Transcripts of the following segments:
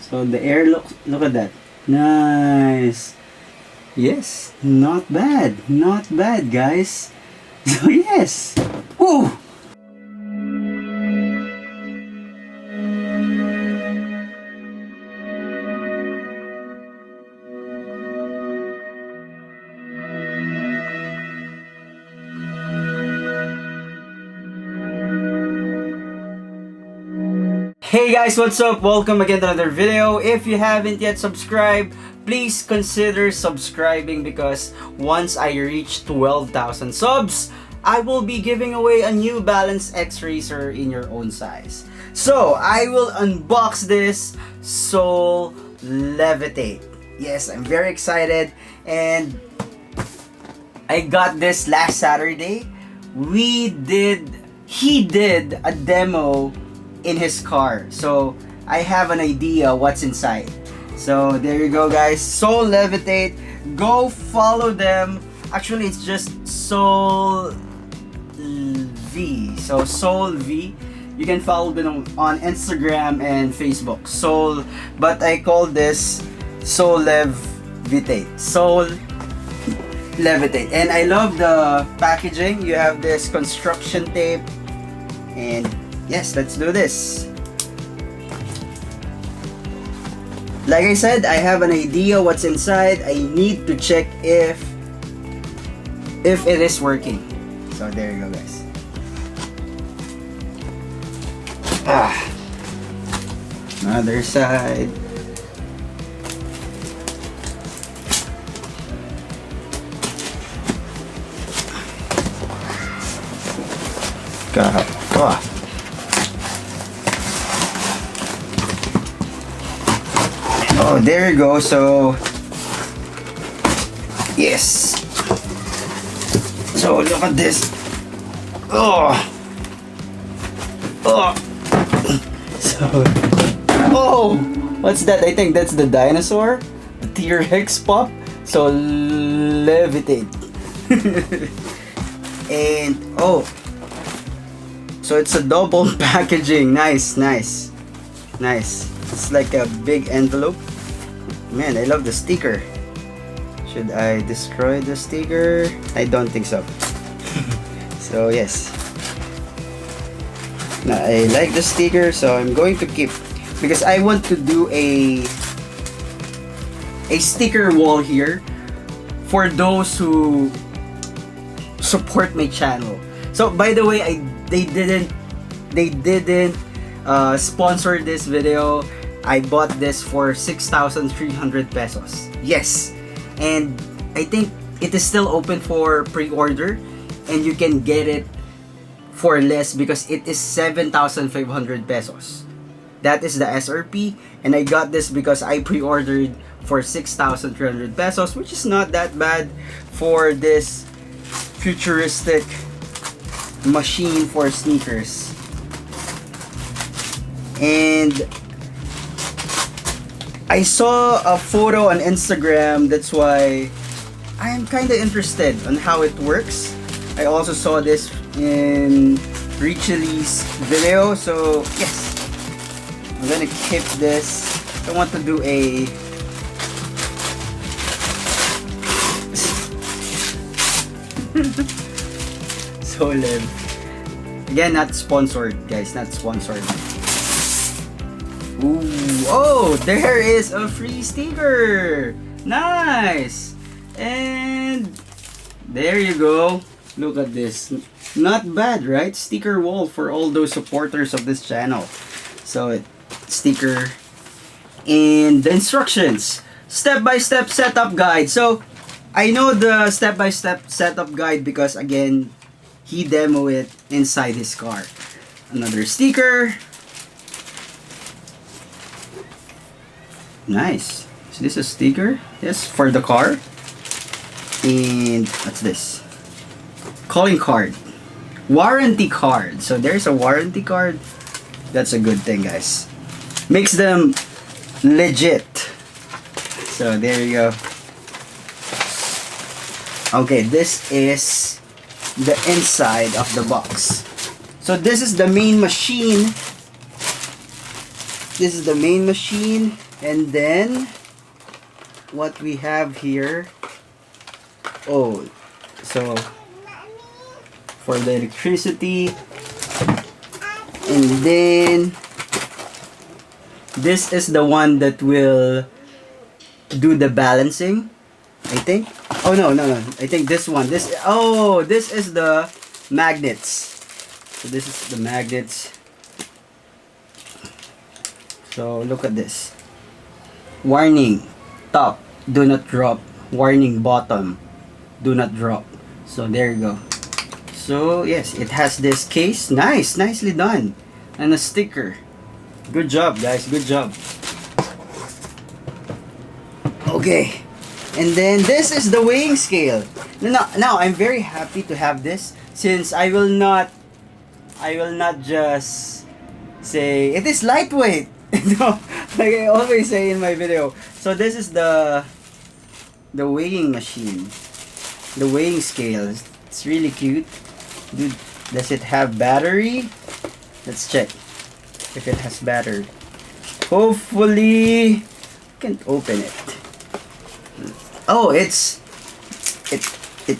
So the air, look at that. Nice. Yes, not bad. Not bad, guys. So yes. Woo! Hey guys, what's up? Welcome again to another video. If you haven't yet subscribed, please consider subscribing because once I reach 12,000 subs, I will be giving away a New Balance X Racer in your own size. So, I will unbox this Soul Levitate. Yes, I'm very excited and I got this last Saturday. He did a demo in his car, so I have an idea what's inside. So there you go, guys. Soul Levitate, go follow them. Actually, it's just Soul V. So Soul V. You can follow them on Instagram and Facebook. Soul, but I call this Soul Levitate. Soul Levitate. And I love the packaging. You have this construction tape and yes, let's do this. Like I said, I have an idea what's inside. I need to check if it is working. So there you go, guys. Another side. God. Oh, there you go. So, yes. So, look at this. Oh. So, oh, what's that? I think that's the dinosaur. The T-Rex pop. So, Levitate. And, oh. So, it's a double packaging. Nice. It's like a big envelope. Man, I love the sticker. Should I destroy the sticker? I don't think so. So yes. Now, I like the sticker, so I'm going to keep, because I want to do a sticker wall here for those who support my channel. So by the way, they didn't sponsor this video. I bought this for 6,300 pesos. Yes, and I think it is still open for pre-order and you can get it for less because it is 7,500 pesos. That is the SRP, and I got this because I pre-ordered for 6,300 pesos, which is not that bad for this futuristic machine for sneakers. And I saw a photo on Instagram, that's why I'm kind of interested on how it works. I also saw this in Richeli's video, so yes, I'm gonna keep this. I want to do a Soul Lev. Again, not sponsored, guys, not sponsored. Ooh, oh, there is a free sticker. Nice. And there you go. Look at this. Not bad, right? Sticker wall for all those supporters of this channel. So, sticker and the instructions. Step-by-step setup guide. So, I know the step-by-step setup guide because again, he demoed it inside his car. Another sticker. Nice. Is this a sticker? Yes, for the car. And what's this? Calling card. Warranty card. So there's a warranty card. That's a good thing, guys. Makes them legit. So there you go. Okay, this is the inside of the box. So this is the main machine. This is the main machine. And then what we have here, oh, so for the electricity, and then this is the one that will do the balancing, I think. Oh no, I think this one, this is the magnets. So this is the magnets. So look at this. Warning, top, do not drop. Warning, bottom, do not drop. So there you go. So yes, it has this case. Nicely done. And a sticker. Good job, guys, good job. Okay, and then this is the weighing scale. Now I'm very happy to have this, since I will not just say it is lightweight. No, like I always say in my video. So this is the weighing machine, the weighing scale. It's really cute. Dude, does it have battery? Let's check if it has battery. Hopefully, I can't open it. Oh, it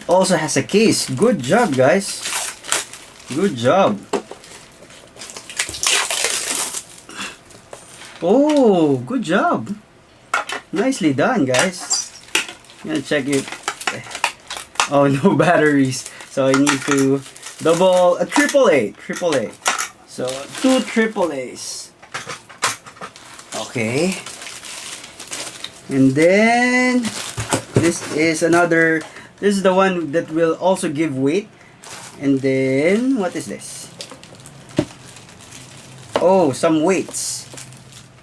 also has a case. Good job, guys. Good job. Oh, good job. Nicely done, guys. I'm gonna check it. Oh, no batteries. So I need to triple A. So 2 triple A's. Okay. And then this is the one that will also give weight. And then what is this? Oh, some weights.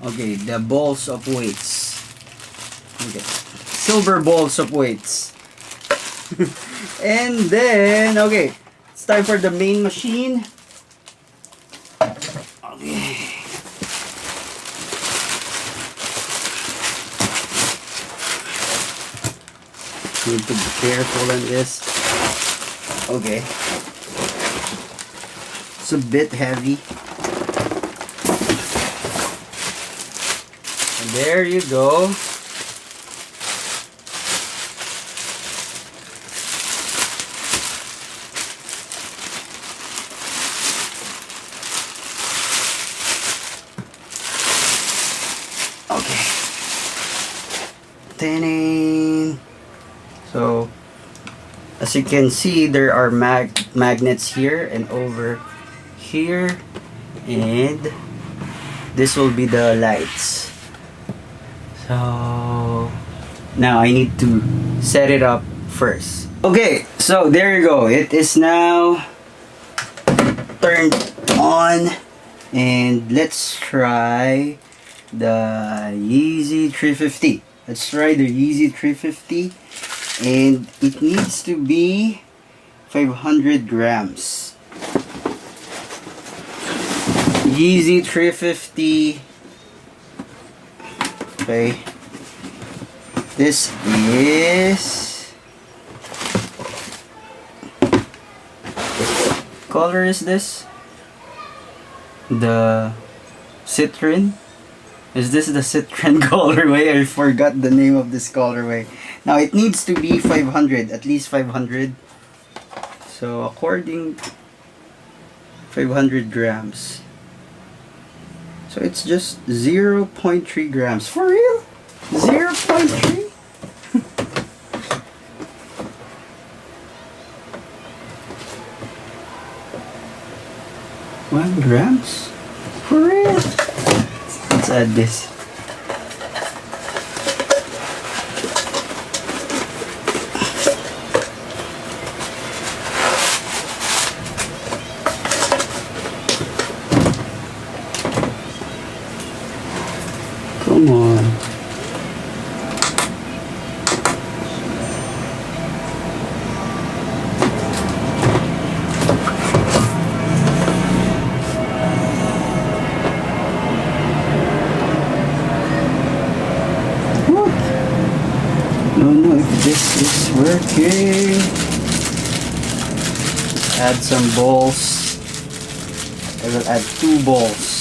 Okay, the balls of weights. Okay, silver balls of weights. And then, okay, it's time for the main machine. Okay. Need to be careful on this. Okay. It's a bit heavy. And there you go. Okay. Ta-da! So, as you can see, there are magnets here and over here, and this will be the lights. So now I need to set it up first. Okay, so there you go. It is now turned on, and let's try the Yeezy 350. Let's try the Yeezy 350, and it needs to be 500 grams. Yeezy 350. Okay, this is, what color is this? The Citron. Is this the Citron colorway? I forgot the name of this colorway. Now it needs to be 500, at least 500. So according 500 grams. So it's just 0.3 grams. For real? 0.3? 1 grams? For real? Let's add this. Come on. What? No, if this is working. Let's add some balls. I will add 2 balls.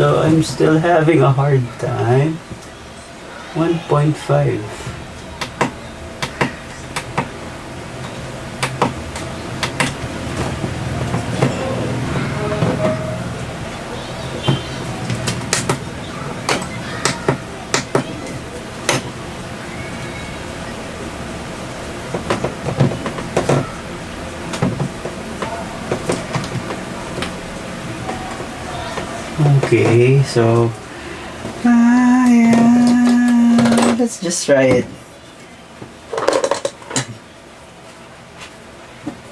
So I'm still having a hard time. 1.5. Okay, so yeah, let's just try it.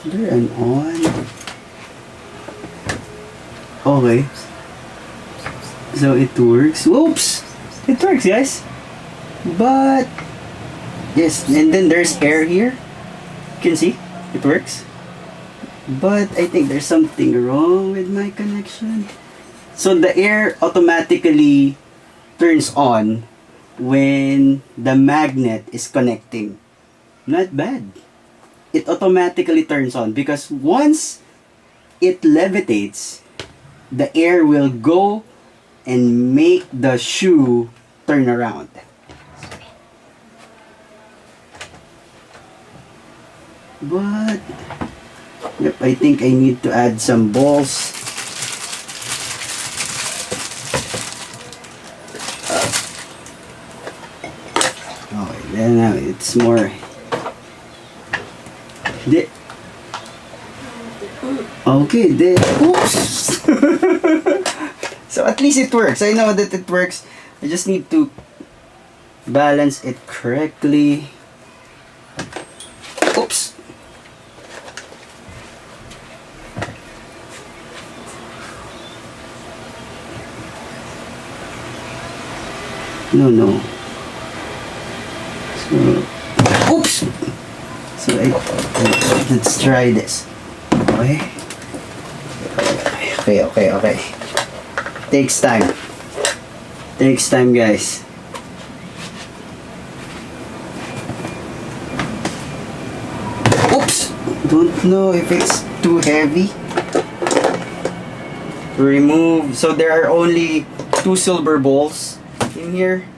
Turn on. Okay, so it works. Whoops, it works, guys. But yes, and then there's air here. You can see it works. But I think there's something wrong with my connection. So the air automatically turns on when the magnet is connecting. Not bad. It automatically turns on because once it levitates, the air will go and make the shoe turn around. But yep, I think I need to add some balls. And now it's more. Okay, oops. So at least it works. I know that it works. I just need to balance it correctly. Oops. No. Oops! So let's try this. Okay. Takes time. Takes time, guys. Oops! Don't know if it's too heavy. Remove. So there are only 2 silver balls in here.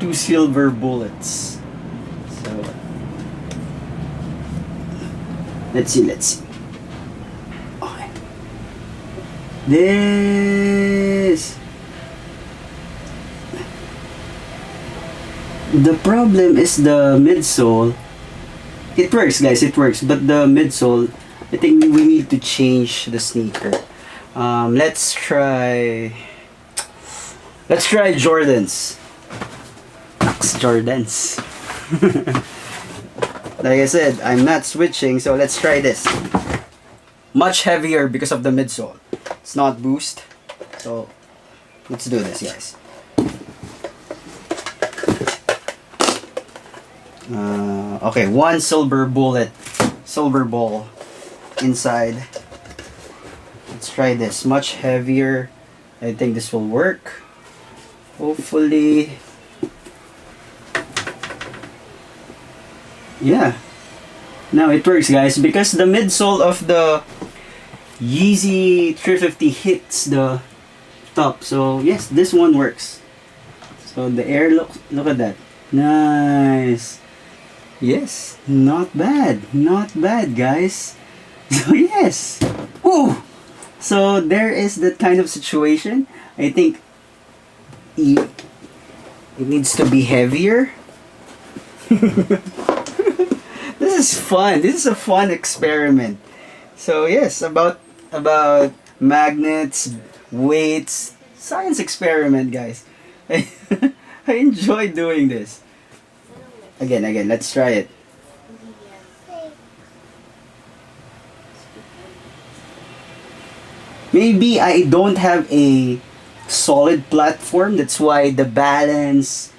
2 silver bullets. So let's see. Okay. The problem is the midsole. It works, guys, it works, but the midsole, I think we need to change the sneaker. Let's try Jordans. Jordans. Like I said, I'm not switching, so let's try this. Much heavier because of the midsole. It's not boost. So let's do this, guys. Okay, 1 silver ball inside. Let's try this. Much heavier. I think this will work. Hopefully. Yeah, now it works, guys, because the midsole of the Yeezy 350 hits the top. So yes, this one works. So the air, look at that. Nice. Yes, not bad, guys. So yes. Woo. So there is that kind of situation. I think it needs to be heavier. This is fun. This is a fun experiment. So yes, about magnets, weights, science experiment, guys. I enjoy doing this. Again, let's try it. Maybe I don't have a solid platform, that's why the balance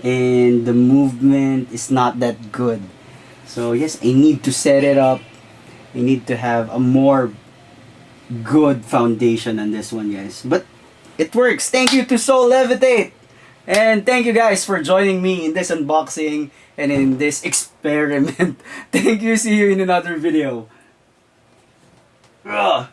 and the movement is not that good. So yes, I need to set it up. I need to have a more good foundation on this one, guys. But it works. Thank you to Soul Levitate. And thank you guys for joining me in this unboxing and in this experiment. Thank you. See you in another video. Ugh.